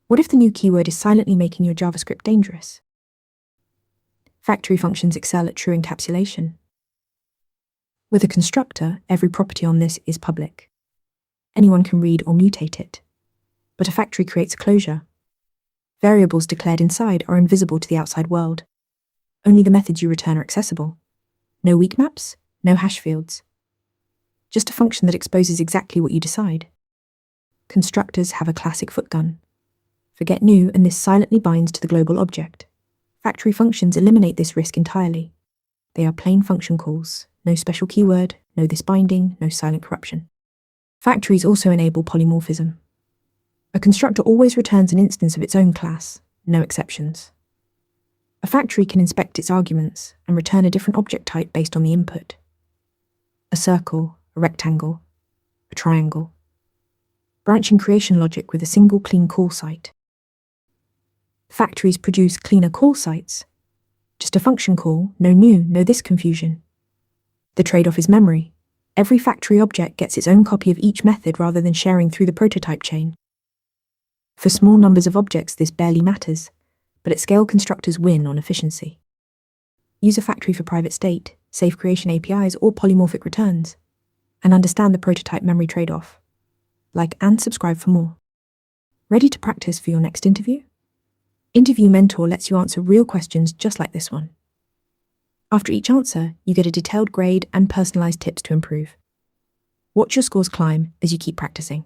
What if the new keyword is silently making your JavaScript dangerous? Factory functions excel at true encapsulation. With a constructor, every property on this is public. Anyone can read or mutate it. But a factory creates a closure. Variables declared inside are invisible to the outside world. Only the methods you return are accessible. No weak maps, no hash fields. Just a function that exposes exactly what you decide. Constructors have a classic footgun. Forget new, and this silently binds to the global object. Factory functions eliminate this risk entirely. They are plain function calls, no special keyword, no this binding, no silent corruption. Factories also enable polymorphism. A constructor always returns an instance of its own class, no exceptions. A factory can inspect its arguments and return a different object type based on the input. A circle, a rectangle, a triangle. Branching creation logic with a single clean call site. Factories produce cleaner call sites. Just a function call, no new, no this confusion. The trade-off is memory. Every factory object gets its own copy of each method rather than sharing through the prototype chain. For small numbers of objects, this barely matters, but at scale, constructors win on efficiency. Use a factory for private state, safe creation APIs, or polymorphic returns, and understand the prototype memory trade-off. Like and subscribe for more. Ready to practice for your next interview? Interview Mentor lets you answer real questions just like this one. After each answer, you get a detailed grade and personalized tips to improve. Watch your scores climb as you keep practicing.